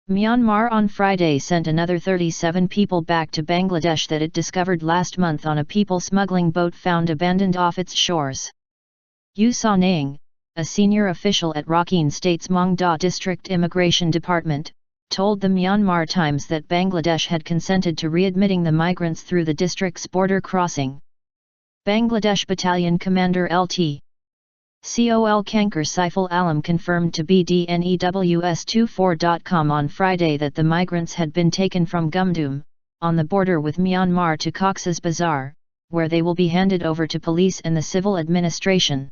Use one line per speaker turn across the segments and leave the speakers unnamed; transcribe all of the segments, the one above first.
Myanmar on Friday sent another 37 people back to Bangladesh that it discovered last month on a people smuggling boat found abandoned off its shores. Saw Naing, a senior official at Rakhine State's Maungdaw District Immigration Department, told the Myanmar Times that Bangladesh had consented to readmitting the migrants through the district's border crossing. Bangladesh Battalion Commander Lt. Col Khandker Saiful Alam confirmed to BDNEWS24.com on Friday that the migrants had been taken from Ghumdhum, on the border with Myanmar, to Cox's Bazar, where they will be handed over to police and the civil administration.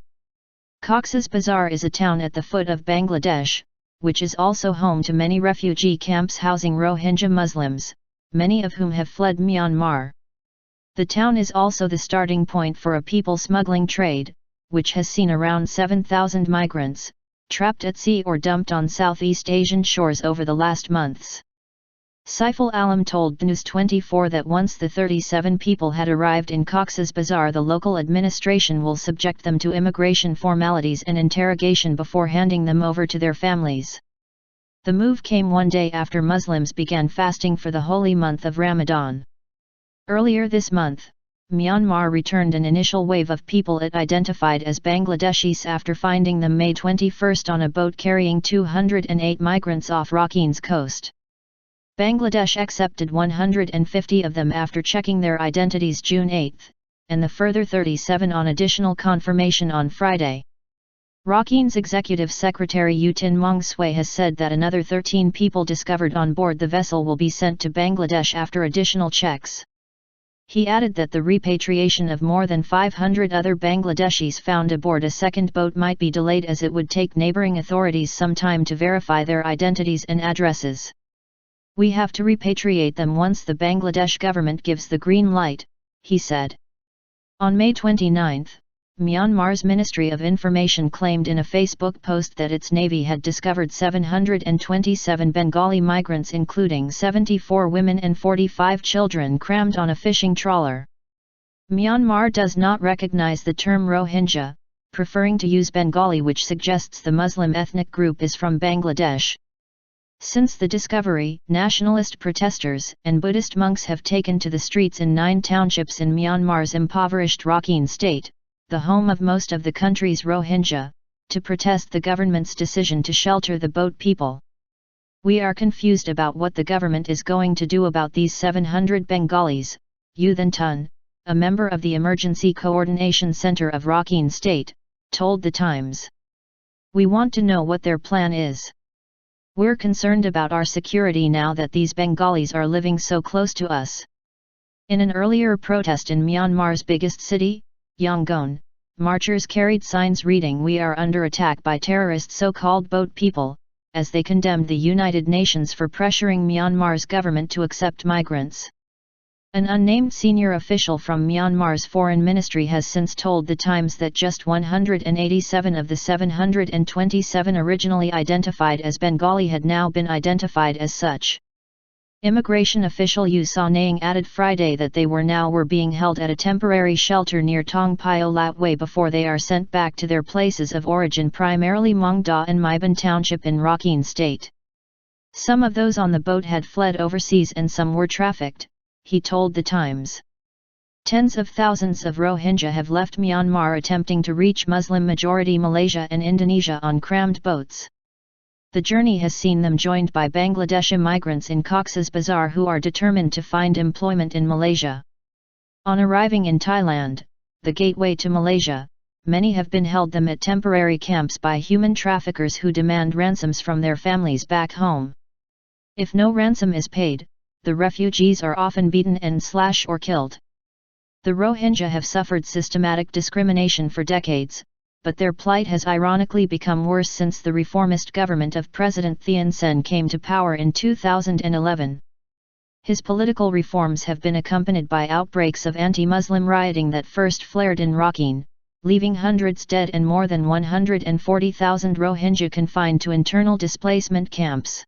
Cox's Bazar is a town at the foot of Bangladesh, which is also home to many refugee camps housing Rohingya Muslims, many of whom have fled Myanmar. The town is also the starting point for a people smuggling trade, which has seen around 7,000 migrants trapped at sea or dumped on Southeast Asian shores over the last months. Saiful Alam told News24 that once the 37 people had arrived in Cox's Bazar, the local administration will subject them to immigration formalities and interrogation before handing them over to their families. The move came one day after Muslims began fasting for the holy month of Ramadan. Earlier this month, Myanmar returned an initial wave of people it identified as Bangladeshis after finding them May 21 on a boat carrying 208 migrants off Rakhine's coast. Bangladesh accepted 150 of them after checking their identities June 8, and the further 37 on additional confirmation on Friday. Rakhine's Executive Secretary U Tin Maung Sway has said that another 13 people discovered on board the vessel will be sent to Bangladesh after additional checks. He added that the repatriation of more than 500 other Bangladeshis found aboard a second boat might be delayed as it would take neighboring authorities some time to verify their identities and addresses. "We have to repatriate them once the Bangladesh government gives the green light," he said. On May 29, Myanmar's Ministry of Information claimed in a Facebook post that its navy had discovered 727 Bengali migrants, including 74 women and 45 children, crammed on a fishing trawler. Myanmar does not recognize the term Rohingya, preferring to use Bengali, which suggests the Muslim ethnic group is from Bangladesh. Since the discovery, nationalist protesters and Buddhist monks have taken to the streets in 9 townships in Myanmar's impoverished Rakhine state, the home of most of the country's Rohingya, to protest the government's decision to shelter the boat people. "We are confused about what the government is going to do about these 700 Bengalis," U Than Tun, a member of the Emergency Coordination Center of Rakhine State, told the Times. "We want to know what their plan is. We're concerned about our security now that these Bengalis are living so close to us." In an earlier protest in Myanmar's biggest city, Yangon, marchers carried signs reading "We are under attack by terrorist so-called boat people," as they condemned the United Nations for pressuring Myanmar's government to accept migrants. An unnamed senior official from Myanmar's foreign ministry has since told the Times that just 187 of the 727 originally identified as Bengali had now been identified as such. Immigration official Saw Naing added Friday that they were being held at a temporary shelter near Tong Pio Latway before they are sent back to their places of origin, primarily Maungdaw and Maiban Township in Rakhine State. Some of those on the boat had fled overseas and some were trafficked, he told the Times. Tens of thousands of Rohingya have left Myanmar attempting to reach Muslim-majority Malaysia and Indonesia on crammed boats. The journey has seen them joined by Bangladeshi migrants in Cox's Bazar who are determined to find employment in Malaysia. On arriving in Thailand, the gateway to Malaysia, many have been held them at temporary camps by human traffickers who demand ransoms from their families back home. If no ransom is paid, the refugees are often beaten and slashed or killed. The Rohingya have suffered systematic discrimination for decades, but their plight has ironically become worse since the reformist government of President Thein Sein came to power in 2011. His political reforms have been accompanied by outbreaks of anti-Muslim rioting that first flared in Rakhine, leaving hundreds dead and more than 140,000 Rohingya confined to internal displacement camps.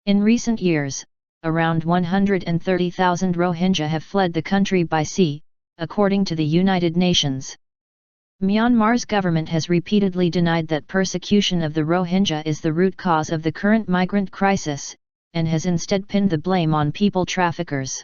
In recent years, around 130,000 Rohingya have fled the country by sea, according to the United Nations. Myanmar's government has repeatedly denied that persecution of the Rohingya is the root cause of the current migrant crisis, and has instead pinned the blame on people traffickers.